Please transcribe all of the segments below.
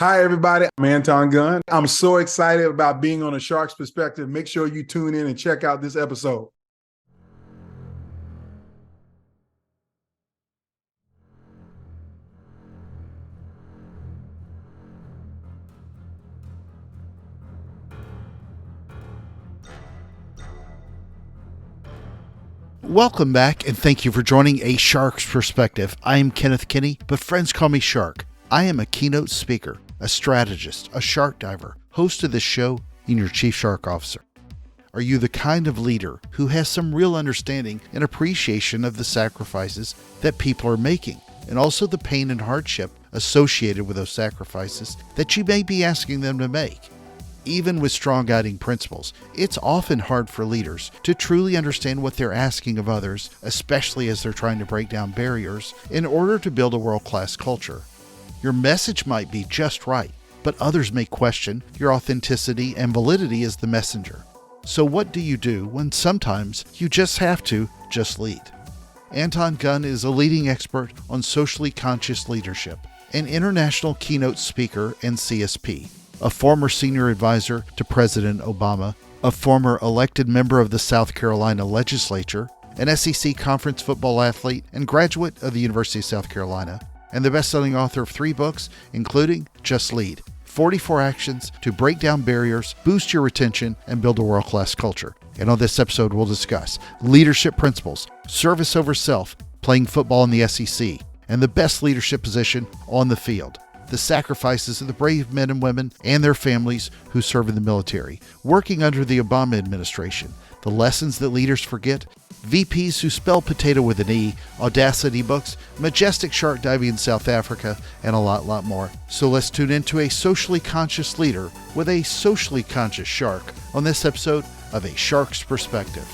Hi, everybody. I'm Anton Gunn. I'm so excited about being on a Sharks Perspective. Make sure you tune in and check out this episode. Welcome back, and thank you for joining A Shark's Perspective. I am Kenneth Kinney, but friends call me Shark. I am a keynote speaker, a strategist, a shark diver, host of this show, and your chief shark officer. Are you the kind of leader who has some real understanding and appreciation of the sacrifices that people are making, and also the pain and hardship associated with those sacrifices that you may be asking them to make? Even with strong guiding principles, it's often hard for leaders to truly understand what they're asking of others, especially as they're trying to break down barriers in order to build a world-class culture. Your message might be just right, but others may question your authenticity and validity as the messenger. So what do you do when sometimes you just have to lead? Anton Gunn is a leading expert on socially conscious leadership, an international keynote speaker and CSP, a former senior advisor to President Obama, a former elected member of the South Carolina Legislature, an SEC conference football athlete and graduate of the University of South Carolina, and the best-selling author of 3 books, including Just Lead: 44 Actions to Break Down Barriers, Boost Your Retention, and Build a World-Class Culture. And on this episode, we'll discuss leadership principles, service over self, playing football in the SEC, and the best leadership position on the field, the sacrifices of the brave men and women and their families who serve in the military, working under the Obama administration, the lessons that leaders forget, VPs who spell potato with an E, Audacity books, majestic shark diving in South Africa, and a lot more. So let's tune into a socially conscious leader with a socially conscious shark on this episode of A Shark's Perspective.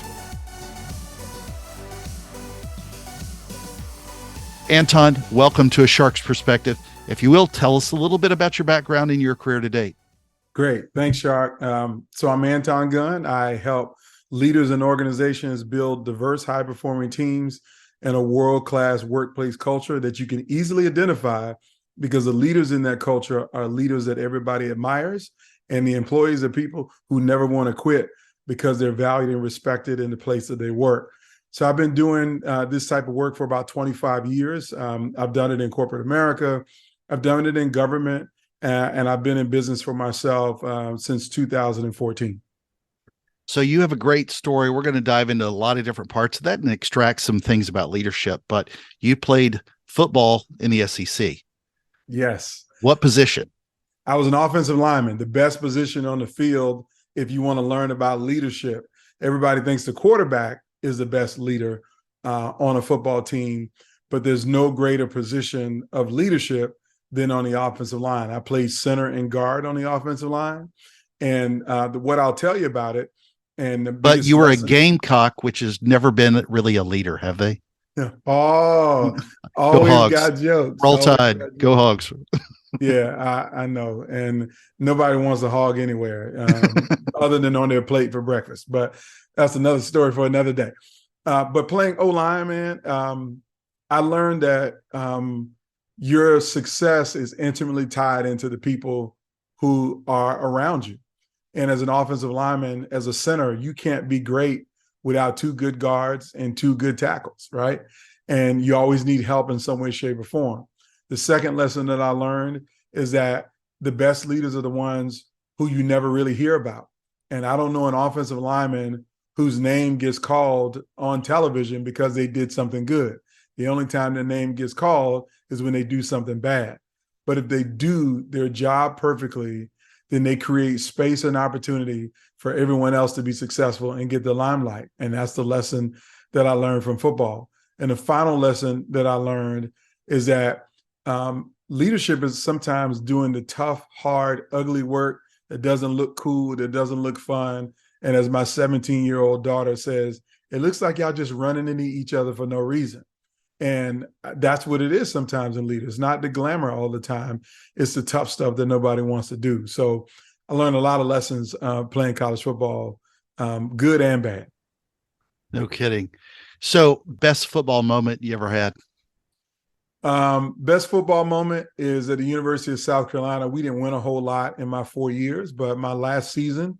Anton, welcome to A Shark's Perspective. If you will, tell us a little bit about your background and your career to date. Great. Thanks, Shark. So I'm Anton Gunn. I help leaders and organizations build diverse, high-performing teams and a world-class workplace culture that you can easily identify, because the leaders in that culture are leaders that everybody admires, and the employees are people who never want to quit because they're valued and respected in the place that they work. So I've been doing this type of work for about 25 years. I've done it in corporate America. I've done it in government, and I've been in business for myself since 2014. So you have a great story. We're going to dive into a lot of different parts of that and extract some things about leadership, but you played football in the SEC. Yes. What position? I was an offensive lineman, the best position on the field if you want to learn about leadership. Everybody thinks the quarterback is the best leader on a football team, but there's no greater position of leadership than on the offensive line. I played center and guard on the offensive line. And what I'll tell you about it, but you were a Gamecock, which has never been really a leader, have they? Yeah. Oh, always Hogs. got jokes. Roll Tide. Go Hogs. Yeah, I know. And nobody wants a hog anywhere other than on their plate for breakfast. But that's another story for another day. But playing O-line, man, I learned that your success is intimately tied into the people who are around you. And as an offensive lineman, as a center, you can't be great without 2 good guards and 2 good tackles, right? And you always need help in some way, shape, or form. The second lesson that I learned is that the best leaders are the ones who you never really hear about. And I don't know an offensive lineman whose name gets called on television because they did something good. The only time their name gets called is when they do something bad. But if they do their job perfectly, then they create space and opportunity for everyone else to be successful and get the limelight. And that's the lesson that I learned from football. And the final lesson that I learned is that leadership is sometimes doing the tough, hard, ugly work that doesn't look cool, that doesn't look fun. And as my 17-year-old daughter says, it looks like y'all just running into each other for no reason. And that's what it is sometimes in leaders, not the glamour all the time. It's the tough stuff that nobody wants to do. So I learned a lot of lessons playing college football, good and bad. No kidding. So best football moment you ever had? Best football moment is at the University of South Carolina. We didn't win a whole lot in my 4 years, but my last season,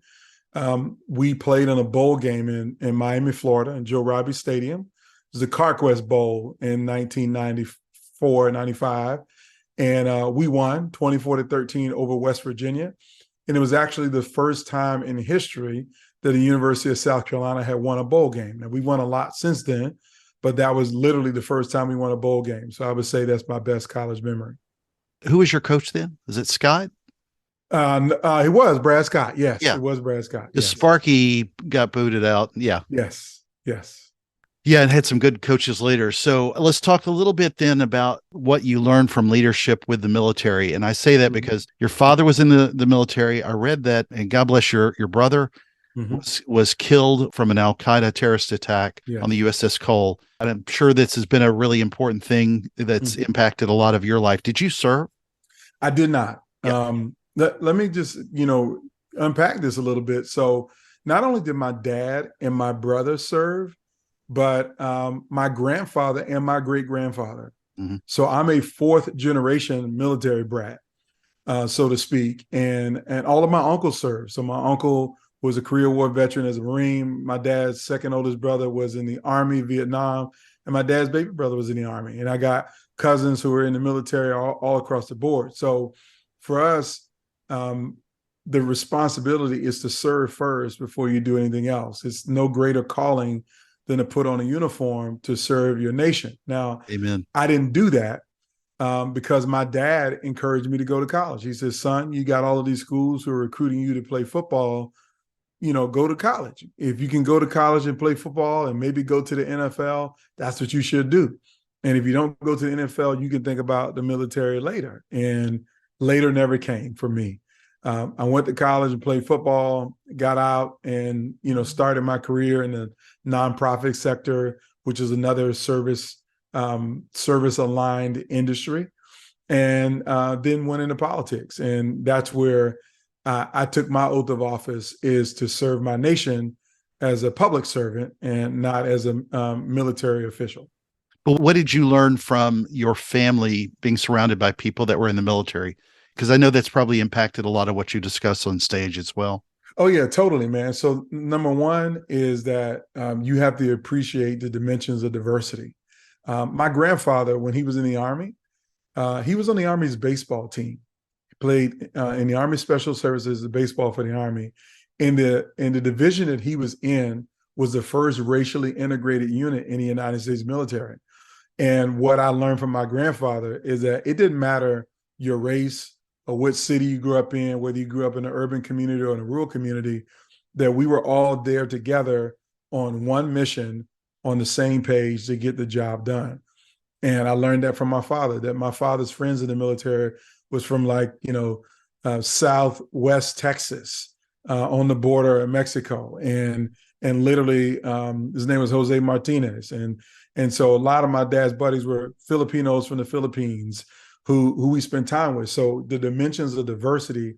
we played in a bowl game in Miami, Florida, in Joe Robbie Stadium. It was the CarQuest Bowl in 1994, 95. And we won 24-13 over West Virginia. And it was actually the first time in history that the University of South Carolina had won a bowl game. Now, we won a lot since then, but that was literally the first time we won a bowl game. So I would say that's my best college memory. Who was your coach then? Is it Scott? It was Brad Scott. Yes, Yeah. it was Brad Scott. The Yes. Sparky got booted out. Yeah. Yes. Yeah, and had some good coaches later. So let's talk a little bit then about what you learned from leadership with the military. And I say that because your father was in the military. I read that, and God bless your brother was killed from an Al-Qaeda terrorist attack on the USS Cole. And I'm sure this has been a really important thing that's impacted a lot of your life. Did you serve? I did not. Yeah. Let me just, unpack this a little bit. So not only did my dad and my brother serve, but my grandfather and my great-grandfather. So I'm a fourth generation military brat, so to speak. And all of my uncles served. So my uncle was a Korea War veteran as a Marine. My dad's second oldest brother was in the Army, Vietnam, and my dad's baby brother was in the Army. And I got cousins who were in the military all across the board. So for us, the responsibility is to serve first before you do anything else. It's no greater calling than to put on a uniform to serve your nation. Now, Amen. I didn't do that because my dad encouraged me to go to college. He says, son, you got all of these schools who are recruiting you to play football, go to college. If you can go to college and play football and maybe go to the NFL, that's what you should do. And if you don't go to the NFL, you can think about the military later. And later never came for me. I went to college and played football, got out and, started my career in the nonprofit sector, which is another service aligned industry, and then went into politics. And that's where I took my oath of office, is to serve my nation as a public servant and not as a military official. But what did you learn from your family being surrounded by people that were in the military? Because I know that's probably impacted a lot of what you discuss on stage as well. Oh, yeah, totally, man. So number one is that you have to appreciate the dimensions of diversity. My grandfather, when he was in the Army, he was on the Army's baseball team. He played in the Army Special Services, the baseball for the Army. In the division that he was in was the first racially integrated unit in the United States military. And what I learned from my grandfather is that it didn't matter your race or what city you grew up in, whether you grew up in an urban community or in a rural community, that we were all there together on one mission, on the same page to get the job done. And I learned that from my father, that my father's friends in the military was from Southwest Texas, on the border of Mexico. And literally his name was Jose Martinez. And so a lot of my dad's buddies were Filipinos from the Philippines who we spent time with. So the dimensions of diversity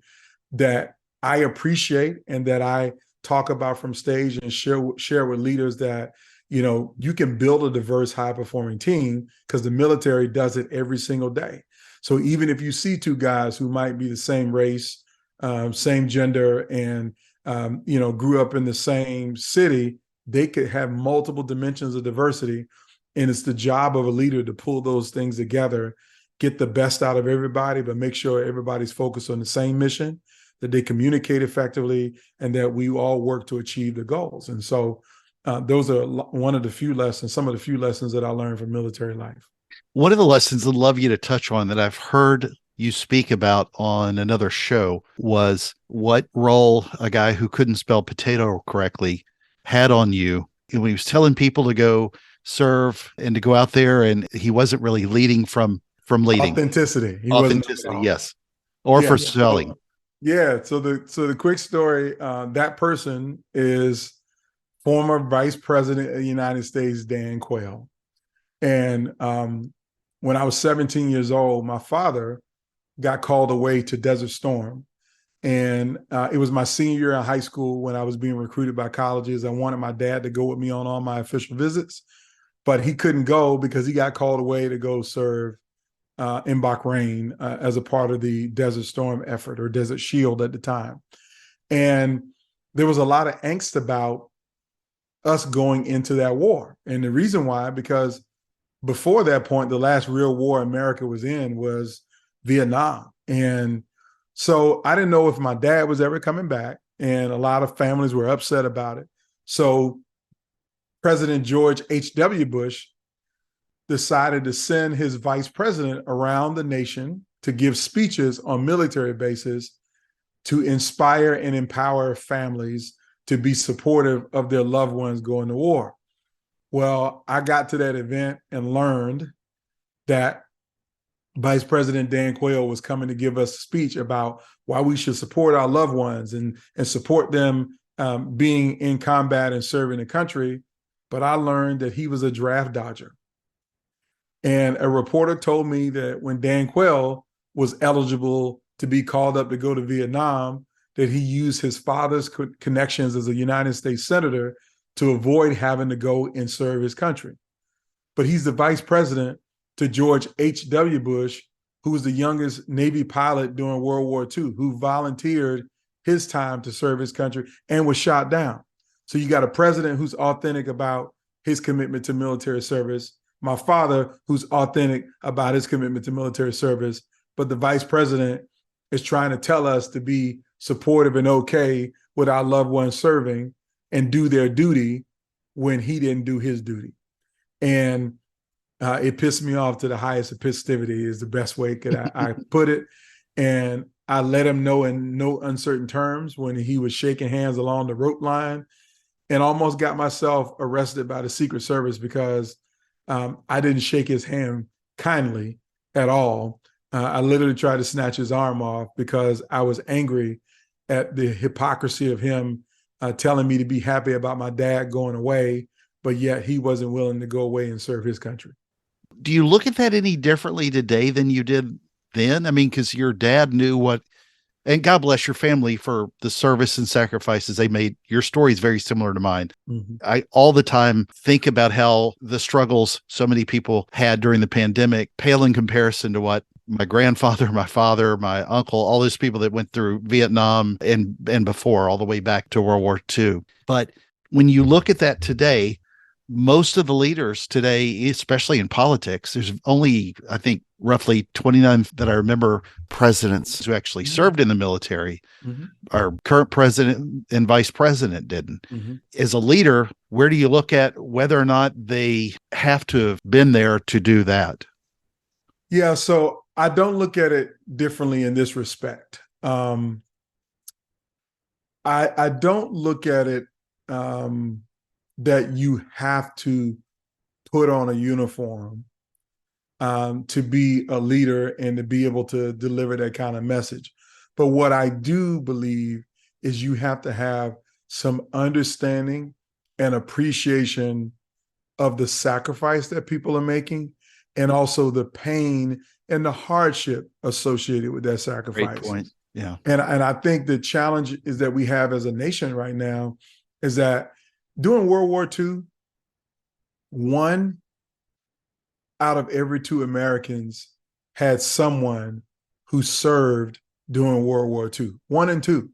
that I appreciate and that I talk about from stage and share with leaders, that, you can build a diverse, high-performing team because the military does it every single day. So even if you see two guys who might be the same race, same gender, and, grew up in the same city, they could have multiple dimensions of diversity. And it's the job of a leader to pull those things together, get the best out of everybody, but make sure everybody's focused on the same mission, that they communicate effectively, and that we all work to achieve the goals. And so those are some of the few lessons that I learned from military life. One of the lessons I'd love you to touch on that I've heard you speak about on another show was what role a guy who couldn't spell potato correctly had on you. And he was telling people to go serve and to go out there, and he wasn't really leading from leading. Authenticity. Yes. Or for spelling. Yeah. So the quick story, that person is former Vice President of the United States, Dan Quayle. And when I was 17 years old, my father got called away to Desert Storm. And it was my senior year in high school when I was being recruited by colleges. I wanted my dad to go with me on all my official visits, but he couldn't go because he got called away to go serve in Bahrain as a part of the Desert Storm effort, or Desert Shield at the time. And there was a lot of angst about us going into that war. And the reason why, because before that point, the last real war America was in was Vietnam. And so I didn't know if my dad was ever coming back, and a lot of families were upset about it. So President George H.W. Bush decided to send his vice president around the nation to give speeches on military bases to inspire and empower families to be supportive of their loved ones going to war. Well, I got to that event and learned that Vice President Dan Quayle was coming to give us a speech about why we should support our loved ones and support them being in combat and serving the country. But I learned that he was a draft dodger. And a reporter told me that when Dan Quayle was eligible to be called up to go to Vietnam, that he used his father's connections as a United States senator to avoid having to go and serve his country. But he's the vice president to George H.W. Bush, who was the youngest Navy pilot during World War II, who volunteered his time to serve his country and was shot down. So you got a president who's authentic about his commitment to military service, my father who's authentic about his commitment to military service, but the vice president is trying to tell us to be supportive and okay with our loved ones serving and do their duty when he didn't do his duty. And it pissed me off to the highest epistivity is the best way I put it. And I let him know in no uncertain terms when he was shaking hands along the rope line, and almost got myself arrested by the Secret Service because I didn't shake his hand kindly at all. I literally tried to snatch his arm off because I was angry at the hypocrisy of him telling me to be happy about my dad going away, but yet he wasn't willing to go away and serve his country. Do you look at that any differently today than you did then? I mean, because your dad knew what, and God bless your family for the service and sacrifices they made. Your story is very similar to mine. Mm-hmm. I all the time think about how the struggles so many people had during the pandemic pale in comparison to what my grandfather, my father, my uncle, all those people that went through Vietnam and before, all the way back to World War II. But when you look at that today, most of the leaders today, especially in politics, there's only, I think, roughly 29 that I remember presidents who actually served in the military. Mm-hmm. Our current president and vice president didn't. Mm-hmm. As a leader, where do you look at whether or not they have to have been there to do that? Yeah, so I don't look at it differently in this respect. I don't look at it that you have to put on a uniform to be a leader and to be able to deliver that kind of message. But what I do believe is you have to have some understanding and appreciation of the sacrifice that people are making, and also the pain and the hardship associated with that sacrifice. Great point. Yeah. And I think the challenge is that we have as a nation right now is that during World War II, 1 out of every 2 Americans had someone who served during World War II, 1 and 2.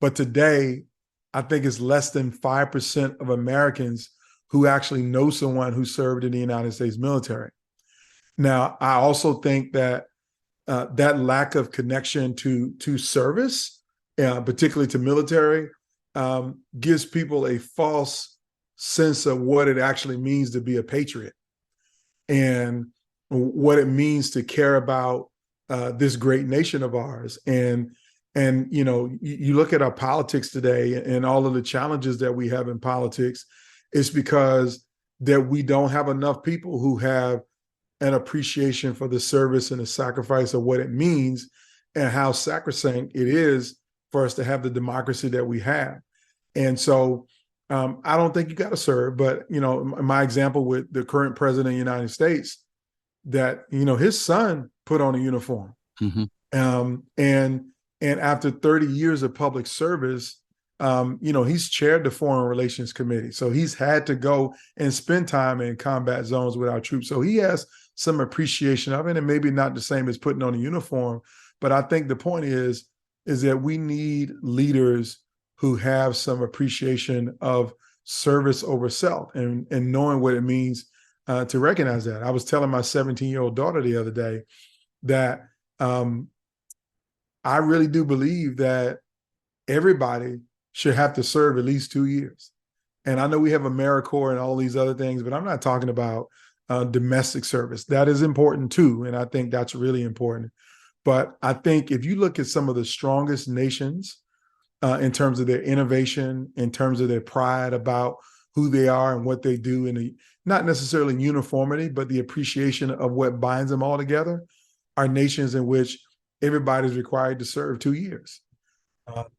But today, I think it's less than 5% of Americans who actually know someone who served in the United States military. Now, I also think that that lack of connection to service, particularly to military, gives people a false sense of what it actually means to be a patriot and what it means to care about this great nation of ours. And you know, you look at our politics today and all of the challenges that we have in politics, it's because that we don't have enough people who have an appreciation for the service and the sacrifice of what it means and how sacrosanct it is for us to have the democracy that we have. And so I don't think you got to serve, but, you know, my example with the current president of the United States, that, you know, his son put on a uniform. Mm-hmm. And after 30 years of public service, you know, he's chaired the Foreign Relations Committee. So he's had to go and spend time in combat zones with our troops. So he has some appreciation of it, and maybe not the same as putting on a uniform. But I think the point is that we need leaders who have some appreciation of service over self and knowing what it means to recognize that. I was telling my 17-year-old daughter the other day that I really do believe that everybody should have to serve at least 2 years. And I know we have AmeriCorps and all these other things, but I'm not talking about domestic service. That is important too, and I think that's really important. But I think if you look at some of the strongest nations in terms of their innovation, in terms of their pride about who they are and what they do, and not necessarily uniformity, but the appreciation of what binds them all together, are nations in which everybody's required to serve 2 years.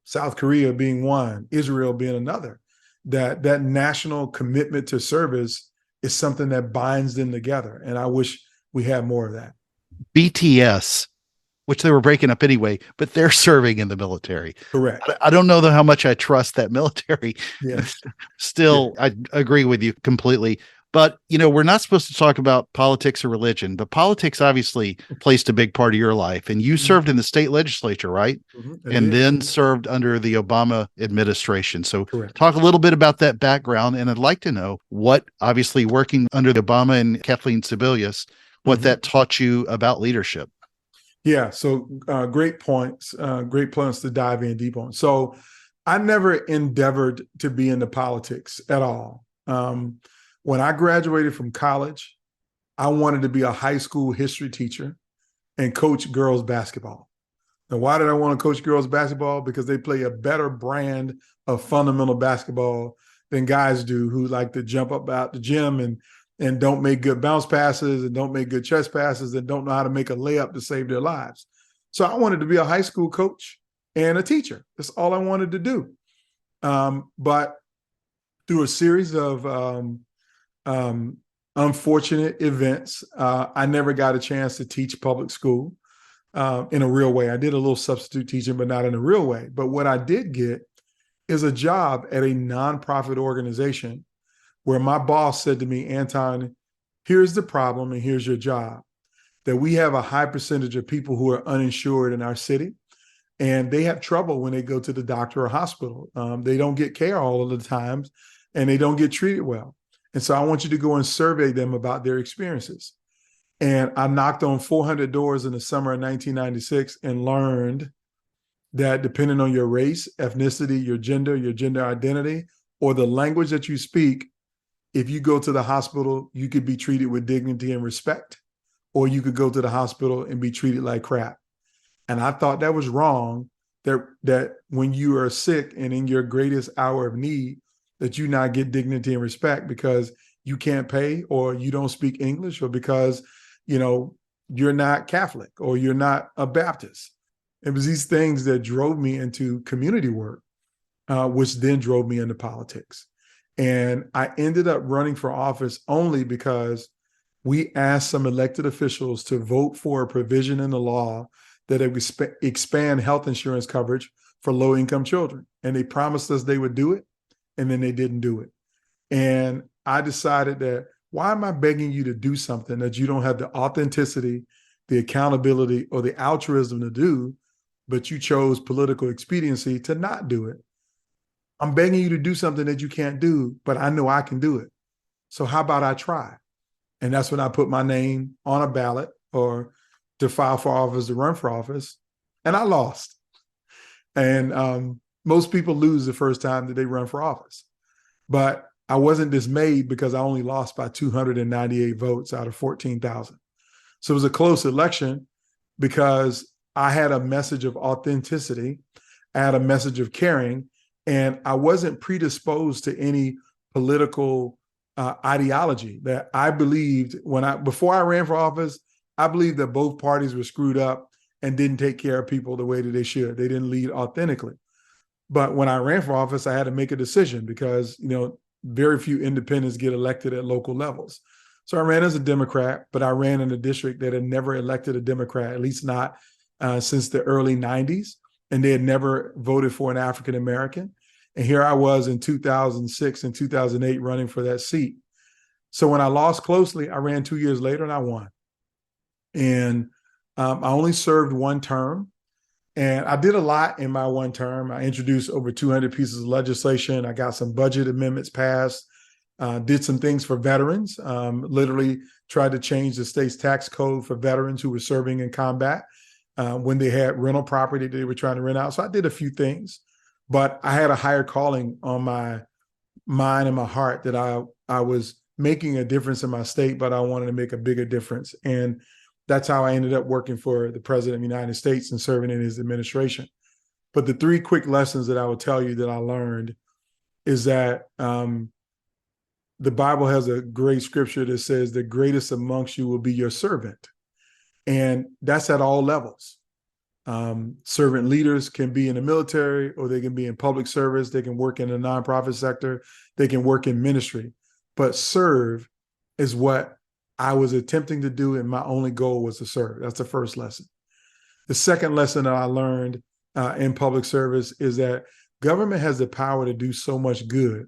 South Korea being one, Israel being another. That national commitment to service is something that binds them together. And I wish we had more of that. BTS, which they were breaking up anyway, but they're serving in the military. Correct. I don't know how much I trust that military. Yes. Still, yeah. I agree with you completely. But, we're not supposed to talk about politics or religion, but politics obviously placed a big part of your life. And you served in the state legislature, right? Mm-hmm. And then served under the Obama administration. So Correct. Talk a little bit about that background. And I'd like to know what, obviously, working under the Obama and Kathleen Sebelius, what that taught you about leadership. Yeah. So great points to dive in deep on. So I never endeavored to be into politics at all. When I graduated from college, I wanted to be a high school history teacher and coach girls basketball. Now, why did I want to coach girls basketball? Because they play a better brand of fundamental basketball than guys do, who like to jump up out the gym and don't make good bounce passes and don't make good chest passes and don't know how to make a layup to save their lives. So I wanted to be a high school coach and a teacher. That's all I wanted to do. But through a series of unfortunate events, I never got a chance to teach public school in a real way. I did a little substitute teaching, but not in a real way. But what I did get is a job at a nonprofit organization where my boss said to me, Anton, here's the problem and here's your job. That we have a high percentage of people who are uninsured in our city, and they have trouble when they go to the doctor or hospital. They don't get care all of the times, and they don't get treated well. And so I want you to go and survey them about their experiences. And I knocked on 400 doors in the summer of 1996 and learned that depending on your race, ethnicity, your gender identity, or the language that you speak, if you go to the hospital, you could be treated with dignity and respect, or you could go to the hospital and be treated like crap. And I thought that was wrong, that when you are sick and in your greatest hour of need, that you not get dignity and respect because you can't pay or you don't speak English or because, you're not Catholic or you're not a Baptist. It was these things that drove me into community work, which then drove me into politics. And I ended up running for office only because we asked some elected officials to vote for a provision in the law that it would expand health insurance coverage for low-income children. And they promised us they would do it, and then they didn't do it. And I decided that, why am I begging you to do something that you don't have the authenticity, the accountability, or the altruism to do, but you chose political expediency to not do it? I'm begging you to do something that you can't do, but I know I can do it. So how about I try? And that's when I put my name on a ballot or to file for office, to run for office, and I lost. And most people lose the first time that they run for office. But I wasn't dismayed because I only lost by 298 votes out of 14,000. So it was a close election because I had a message of authenticity. I had a message of caring, and I wasn't predisposed to any political ideology. That I believed before I ran for office, I believed that both parties were screwed up and didn't take care of people the way that they should. They didn't lead authentically. But when I ran for office, I had to make a decision because, very few independents get elected at local levels. So I ran as a Democrat, but I ran in a district that had never elected a Democrat, at least not since the early 90s. And they had never voted for an African American. And here I was in 2006 and 2008 running for that seat. So when I lost closely, I ran 2 years later and I won. And I only served one term. And I did a lot in my one term. I introduced over 200 pieces of legislation. I got some budget amendments passed, did some things for veterans, literally tried to change the state's tax code for veterans who were serving in combat when they had rental property that they were trying to rent out. So I did a few things, but I had a higher calling on my mind and my heart that I was making a difference in my state, but I wanted to make a bigger difference. And that's how I ended up working for the President of the United States and serving in his administration. But the three quick lessons that I would tell you that I learned is that the Bible has a great scripture that says the greatest amongst you will be your servant. And that's at all levels. Servant leaders can be in the military, or they can be in public service. They can work in the nonprofit sector. They can work in ministry. But serve is what I was attempting to do, and my only goal was to serve. That's the first lesson. The second lesson that I learned in public service is that government has the power to do so much good.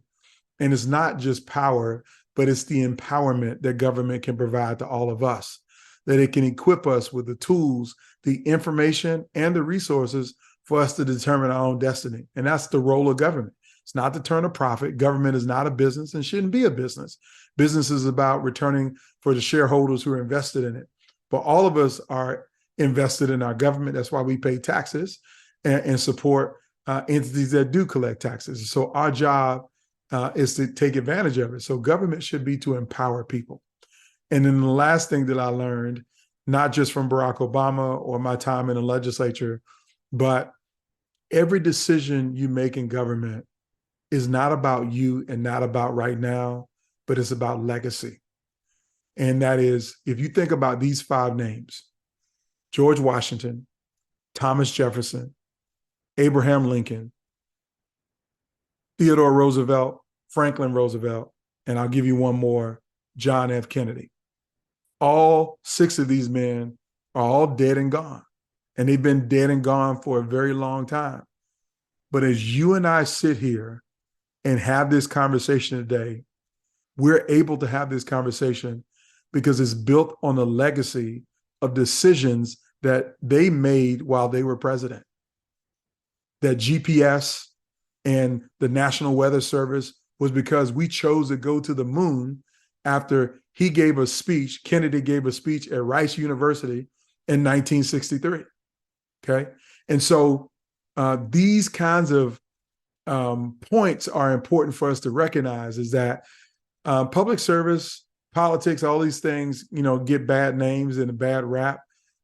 And it's not just power, but it's the empowerment that government can provide to all of us, that it can equip us with the tools, the information, and the resources for us to determine our own destiny. And that's the role of government. It's not to turn a profit. Government is not a business and shouldn't be a business. Business is about returning for the shareholders who are invested in it. But all of us are invested in our government. That's why we pay taxes and support entities that do collect taxes. So our job is to take advantage of it. So government should be to empower people. And then the last thing that I learned, not just from Barack Obama or my time in the legislature, but every decision you make in government is not about you and not about right now, but it's about legacy. And that is, if you think about these five names, George Washington, Thomas Jefferson, Abraham Lincoln, Theodore Roosevelt, Franklin Roosevelt, and I'll give you one more, John F. Kennedy. All six of these men are all dead and gone. And they've been dead and gone for a very long time. But as you and I sit here and have this conversation today, we're able to have this conversation because it's built on the legacy of decisions that they made while they were president. That GPS and the National Weather Service was because we chose to go to the moon after he gave a speech, Kennedy gave a speech at Rice University in 1963, okay? And so these kinds of points are important for us to recognize, is that public service, politics, all these things, get bad names and a bad rap,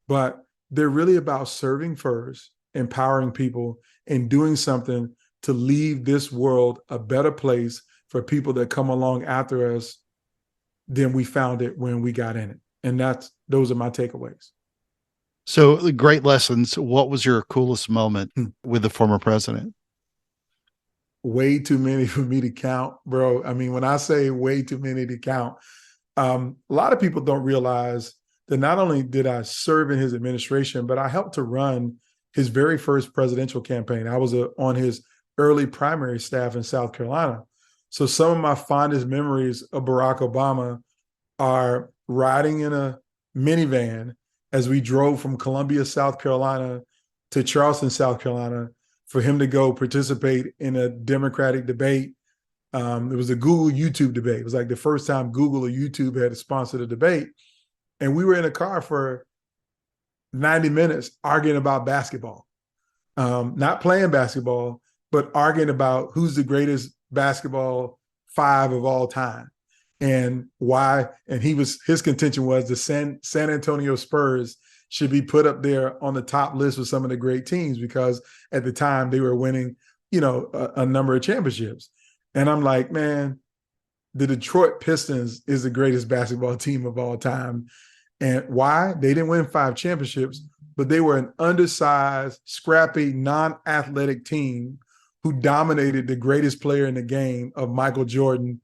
but they're really about serving first, empowering people, and doing something to leave this world a better place for people that come along after us than we found it when we got in it. And those are my takeaways. So great lessons. What was your coolest moment with the former president? Way too many for me to count, bro. I mean, when I say way too many to count, a lot of people don't realize that not only did I serve in his administration, but I helped to run his very first presidential campaign. I was on his early primary staff in South Carolina. So some of my fondest memories of Barack Obama are riding in a minivan as we drove from Columbia, South Carolina to Charleston, South Carolina, for him to go participate in a Democratic debate. It was a Google YouTube debate. It was like the first time Google or YouTube had sponsored a debate. And we were in a car for 90 minutes arguing about basketball, not playing basketball, but arguing about who's the greatest basketball five of all time and why. And his contention was the San Antonio Spurs should be put up there on the top list with some of the great teams because at the time they were winning, a number of championships. And I'm like, man, the Detroit Pistons is the greatest basketball team of all time. And why? They didn't win 5 championships, but they were an undersized, scrappy, non-athletic team who dominated the greatest player in the game of Michael Jordan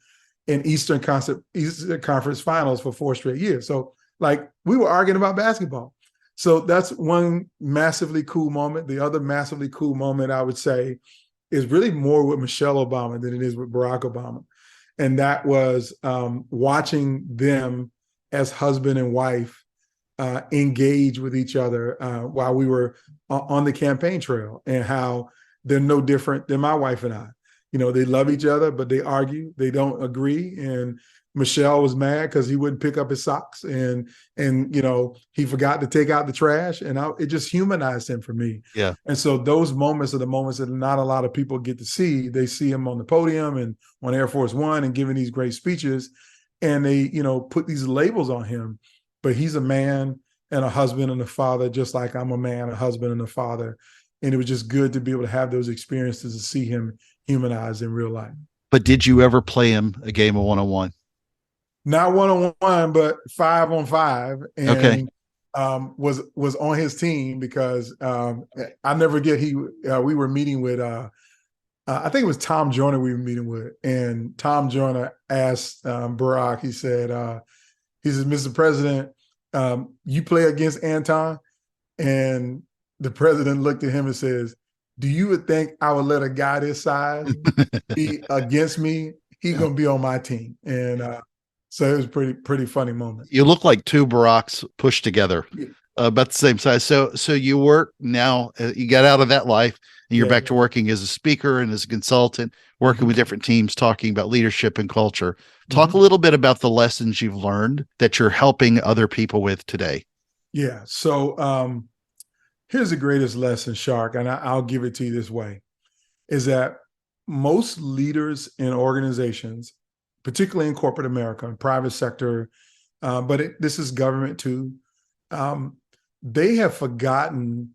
in Eastern Conference Finals for 4 straight years. So, we were arguing about basketball. So that's one massively cool moment. The other massively cool moment, I would say, is really more with Michelle Obama than it is with Barack Obama. And that was watching them as husband and wife engage with each other while we were on the campaign trail, and how they're no different than my wife and I. They love each other, but they argue, they don't agree. And Michelle was mad because he wouldn't pick up his socks, and he forgot to take out the trash, and it just humanized him for me. Yeah. And so those moments are the moments that not a lot of people get to see. They see him on the podium and on Air Force One and giving these great speeches, and they put these labels on him. But he's a man and a husband and a father, just like I'm a man, a husband, and a father. And it was just good to be able to have those experiences, to see him humanized in real life. But did you ever play him a game of one-on-one? Not one-on-one, but 5-on-5. And okay. Was on his team because I never forget, we were meeting with, I think it was Tom Joyner we were meeting with. And Tom Joyner asked Barack, he said, Mr. President, you play against Anton? And the president looked at him and says, do you would think I would let a guy this size be against me? He's going to be on my team. And so it was pretty funny moment. You look like two Baracks pushed together, about the same size. So you work now, you got out of that life, and you're back to working as a speaker and as a consultant, working with different teams, talking about leadership and culture. Talk a little bit about the lessons you've learned that you're helping other people with today. Yeah. So here's the greatest lesson, Shark, and I'll give it to you this way, is that most leaders in organizations, particularly in corporate America and private sector, but this is government too, they have forgotten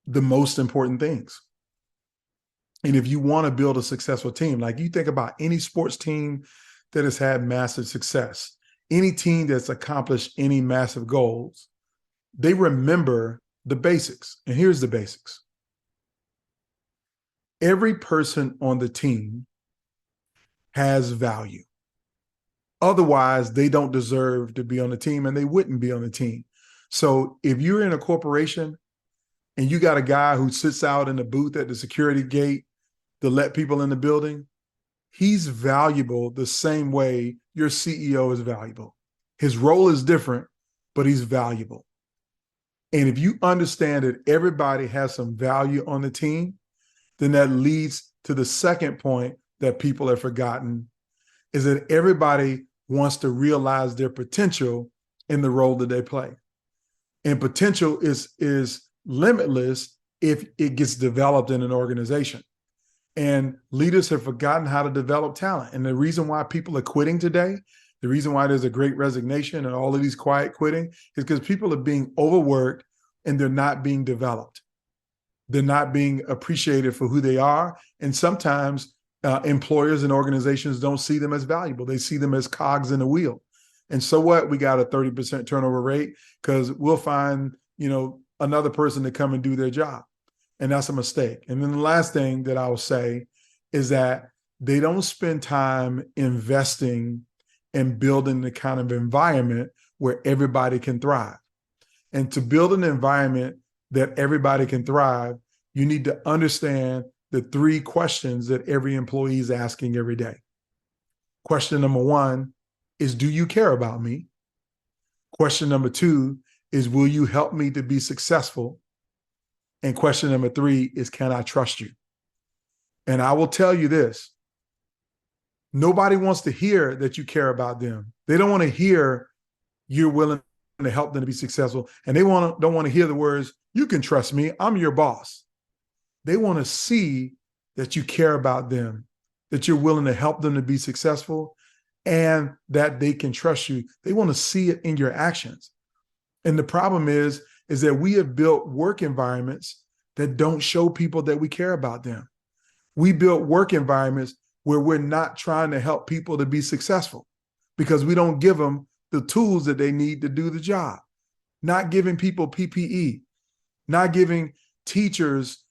the most important things. And if you want to build a successful team, like you think about any sports team that has had massive success, any team that's accomplished any massive goals, they remember the basics. And here's the basics. Every person on the team has value. Otherwise, they don't deserve to be on the team, and they wouldn't be on the team. So if you're in a corporation and you got a guy who sits out in the booth at the security gate to let people in the building, he's valuable the same way your CEO is valuable. His role is different, but he's valuable. And if you understand that everybody has some value on the team, then that leads to the second point that people have forgotten, is that everybody wants to realize their potential in the role that they play. And potential is limitless if it gets developed in an organization. And leaders have forgotten how to develop talent. And the reason why people are quitting today, the reason why there's a great resignation and all of these quiet quitting, is because people are being overworked and they're not being developed. They're not being appreciated for who they are. And sometimes employers and organizations don't see them as valuable. They see them as cogs in the wheel. And so what? We got a 30% turnover rate because we'll find, another person to come and do their job. And that's a mistake. And then the last thing that I will say is that they don't spend time investing and building the kind of environment where everybody can thrive. And to build an environment that everybody can thrive, you need to understand the 3 questions that every employee is asking every day. Question number 1 is, do you care about me? Question number 2 is, will you help me to be successful? And question number 3 is, can I trust you? And I will tell you this, nobody wants to hear that you care about them. They don't want to hear you're willing to help them to be successful. And they don't want to hear the words, you can trust me, I'm your boss. They want to see that you care about them, that you're willing to help them to be successful, and that they can trust you. They want to see it in your actions. And the problem is that we have built work environments that don't show people that we care about them. We built work environments where we're not trying to help people to be successful because we don't give them the tools that they need to do the job. Not giving people PPE, not giving teachers,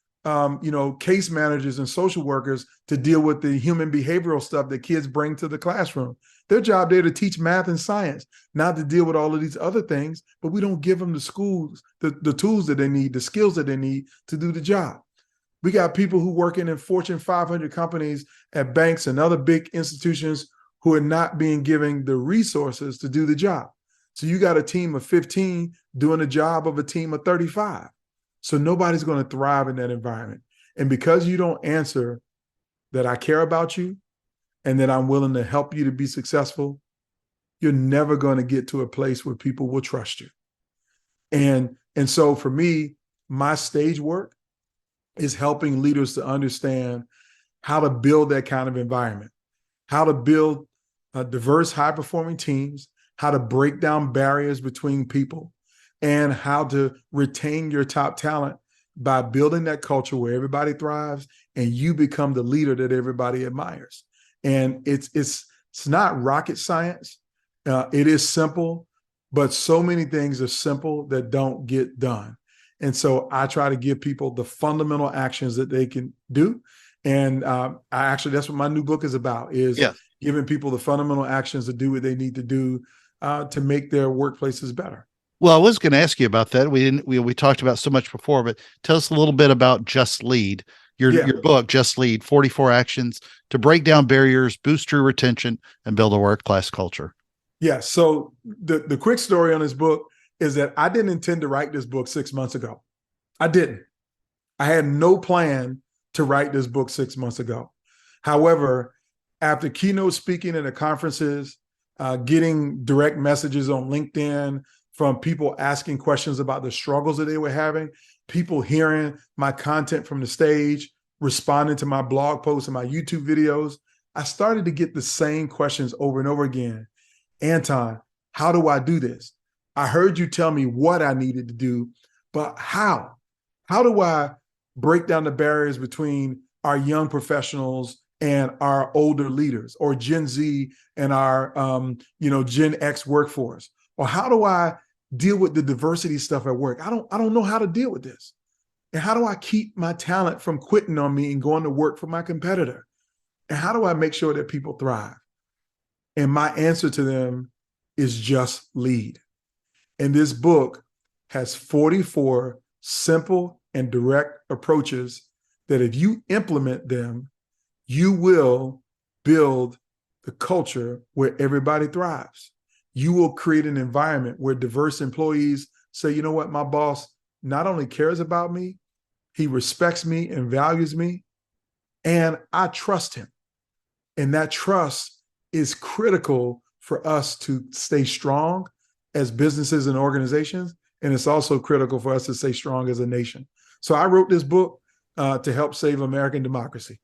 case managers and social workers to deal with the human behavioral stuff that kids bring to the classroom. Their job there to teach math and science, not to deal with all of these other things, but we don't give them the schools, the tools that they need, the skills that they need to do the job. We got people who working in Fortune 500 companies at banks and other big institutions who are not being given the resources to do the job. So you got a team of 15 doing the job of a team of 35. So nobody's going to thrive in that environment. And because you don't answer that I care about you and that I'm willing to help you to be successful, you're never going to get to a place where people will trust you. And so for me, my stage work is helping leaders to understand how to build that kind of environment, how to build diverse, high-performing teams, how to break down barriers between people, and how to retain your top talent by building that culture where everybody thrives and you become the leader that everybody admires. And it's not rocket science. It is simple, but so many things are simple that don't get done. And so I try to give people the fundamental actions that they can do. And that's what my new book is about, is giving people the fundamental actions to do what they need to do to make their workplaces better. Well, I was going to ask you about that. We talked about so much before, but tell us a little bit about Just Lead, your book, Just Lead, 44 Actions to Break Down Barriers, Boost Your Retention, and Build a Work-Class Culture. Yeah. So the quick story on this book is that I didn't intend to write this book 6 months ago. I didn't. I had no plan to write this book 6 months ago. However, after keynote speaking at the conferences, getting direct messages on LinkedIn from people asking questions about the struggles that they were having, people hearing my content from the stage, responding to my blog posts and my YouTube videos, I started to get the same questions over and over again. Anton, how do I do this? I heard you tell me what I needed to do, but how? How do I break down the barriers between our young professionals and our older leaders, or Gen Z and our Gen X workforce? Or how do I deal with the diversity stuff at work? I don't know how to deal with this. And how do I keep my talent from quitting on me and going to work for my competitor? And how do I make sure that people thrive? And my answer to them is just lead. And this book has 44 simple and direct approaches that if you implement them, you will build the culture where everybody thrives. You will create an environment where diverse employees say, you know what, my boss not only cares about me, he respects me and values me, and I trust him. And that trust is critical for us to stay strong as businesses and organizations. And it's also critical for us to stay strong as a nation. So I wrote this book to help save American democracy.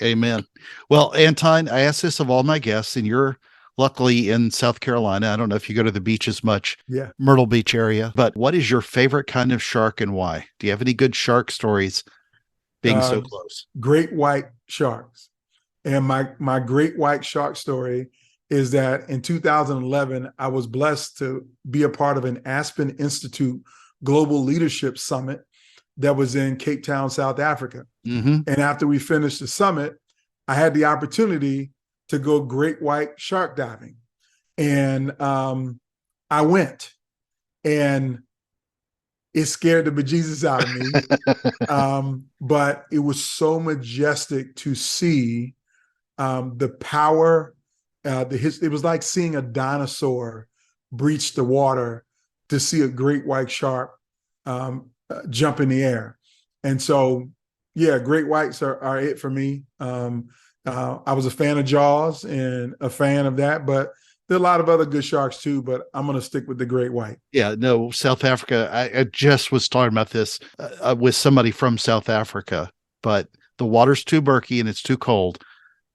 Amen. Well, Anton, I ask this of all my guests, and you're luckily in South Carolina. I don't know if you go to the beach as much, Myrtle Beach area, but what is your favorite kind of shark and why? Do you have any good shark stories being so close? Great white sharks. And my great white shark story is that in 2011, I was blessed to be a part of an Aspen Institute Global Leadership Summit that was in Cape Town, South Africa. Mm-hmm. And after we finished the summit, I had the opportunity to go great white shark diving. And I went, and it scared the bejesus out of me. But it was so majestic to see the power, it was like seeing a dinosaur breach the water to see a great white shark jump in the air. And so, great whites are it for me. I was a fan of Jaws and a fan of that, but there are a lot of other good sharks too, but I'm going to stick with the great white. Yeah, no, South Africa. I just was talking about this with somebody from South Africa, but the water's too murky and it's too cold.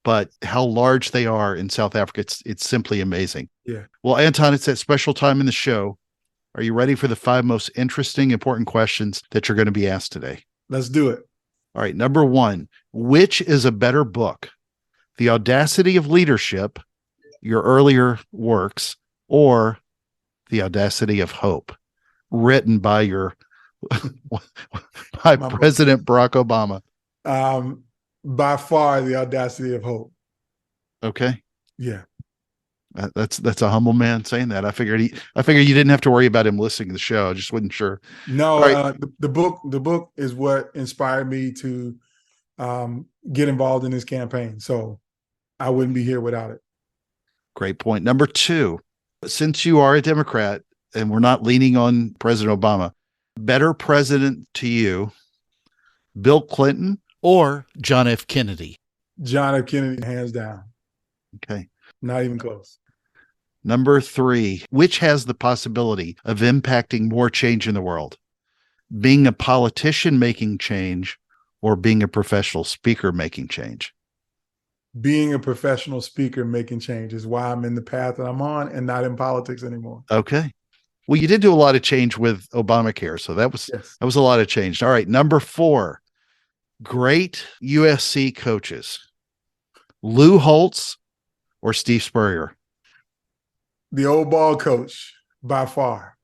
But how large they are in South Africa, it's simply amazing. Yeah. Well, Anton, it's that special time in the show. Are you ready for the 5 most interesting, important questions that you're going to be asked today? Let's do it. All right. Number 1, which is a better book? The Audacity of Leadership, your earlier works, or The Audacity of Hope, written by President Barack Obama? By far, The Audacity of Hope. Okay. Yeah. That's a humble man saying that. I figured you didn't have to worry about him listening to the show. I just wasn't sure. No, right. The book is what inspired me to get involved in this campaign. So I wouldn't be here without it. Great point. Number 2, Since you are a Democrat and we're not leaning on President Obama, better president to you, Bill Clinton or John F. Kennedy? John F. Kennedy, hands down. Okay. Not even close. Number 3, which has the possibility of impacting more change in the world? Being a politician making change or being a professional speaker making change? Being a professional speaker making change is why I'm in the path that I'm on and not in politics anymore. Okay. Well, you did do a lot of change with Obamacare, so that was a lot of change. All right, number 4, great USC coaches, Lou Holtz or Steve Spurrier? The old ball coach, by far.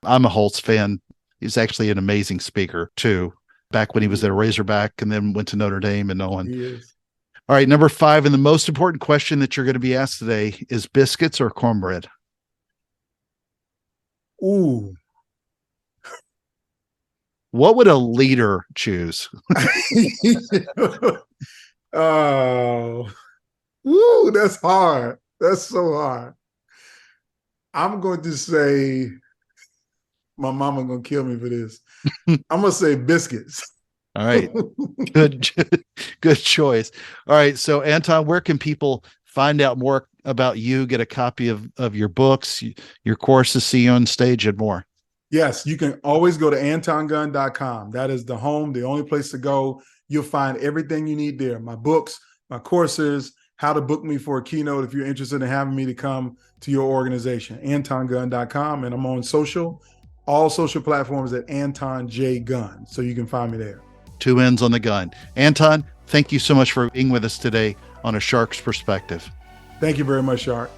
I'm a Holtz fan. He's actually an amazing speaker, too, back when he was at Razorback and then went to Notre Dame and on. He is. All right, number 5, and the most important question that you're going to be asked today is biscuits or cornbread? Ooh. What would a leader choose? Oh. Ooh, that's hard. That's so hard. I'm going to say, my mama going to kill me for this. I'm going to say biscuits. All right. Good choice. All right. So, Anton, where can people find out more about you, get a copy of your books, your courses, see you on stage, and more? Yes, you can always go to antongunn.com. That is the home, the only place to go. You'll find everything you need there. My books, my courses, how to book me for a keynote if you're interested in having me to come to your organization. antongunn.com. And I'm on all social platforms at Anton J. Gunn. So you can find me there. 2 ends on the gun. Anton, thank you so much for being with us today on A Shark's Perspective. Thank you very much, Shark.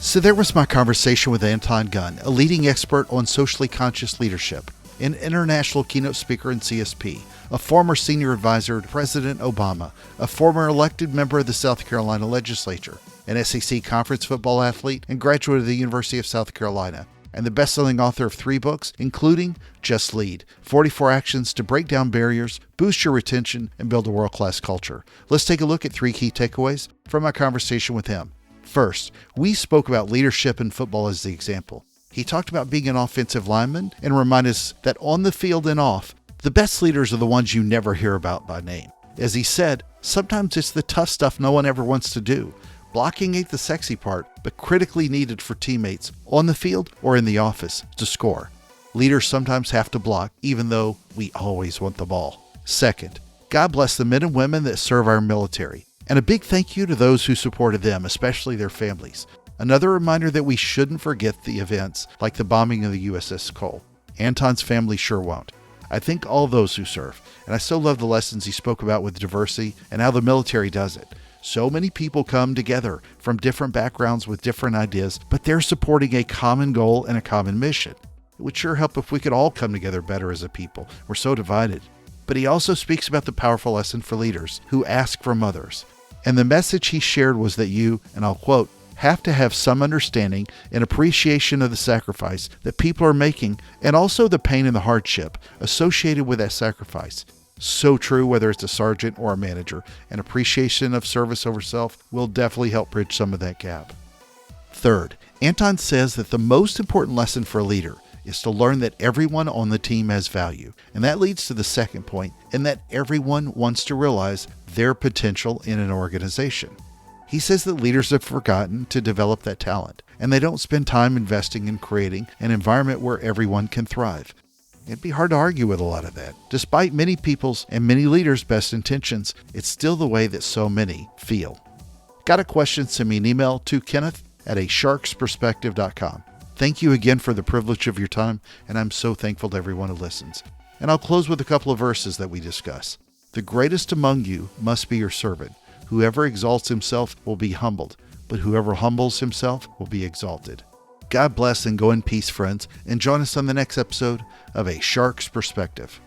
So there was my conversation with Anton Gunn, a leading expert on socially conscious leadership, an international keynote speaker and CSP, a former senior advisor to President Obama, a former elected member of the South Carolina Legislature, an SEC conference football athlete, and graduate of the University of South Carolina, and the best-selling author of 3 books, including Just Lead, 44 Actions to Break Down Barriers, Boost Your Retention, and Build a World-Class Culture. Let's take a look at 3 key takeaways from my conversation with him. First, we spoke about leadership in football as the example. He talked about being an offensive lineman and reminded us that on the field and off, the best leaders are the ones you never hear about by name. As he said, sometimes it's the tough stuff no one ever wants to do. Blocking ain't the sexy part, but critically needed for teammates on the field or in the office to score. Leaders sometimes have to block, even though we always want the ball. Second, God bless the men and women that serve our military, and a big thank you to those who supported them, especially their families. Another reminder that we shouldn't forget the events like the bombing of the USS Cole. Anton's family sure won't. I thank all those who serve, and I so love the lessons he spoke about with diversity and how the military does it. So many people come together from different backgrounds with different ideas, but they're supporting a common goal and a common mission. It would sure help if we could all come together better as a people. We're so divided. But he also speaks about the powerful lesson for leaders who ask from others. And the message he shared was that you, and I'll quote, have to have some understanding and appreciation of the sacrifice that people are making and also the pain and the hardship associated with that sacrifice. So true, whether it's a sergeant or a manager. An appreciation of service over self will definitely help bridge some of that gap. Third, Anton says that the most important lesson for a leader is to learn that everyone on the team has value. And that leads to the second point, in that everyone wants to realize their potential in an organization. He says that leaders have forgotten to develop that talent, and they don't spend time investing in creating an environment where everyone can thrive. It'd be hard to argue with a lot of that. Despite many people's and many leaders' best intentions, it's still the way that so many feel. Got a question? Send me an email to kenneth@asharksperspective.com. Thank you again for the privilege of your time, and I'm so thankful to everyone who listens. And I'll close with a couple of verses that we discuss. The greatest among you must be your servant. Whoever exalts himself will be humbled, but whoever humbles himself will be exalted. God bless and go in peace, friends, and join us on the next episode of A Shark's Perspective.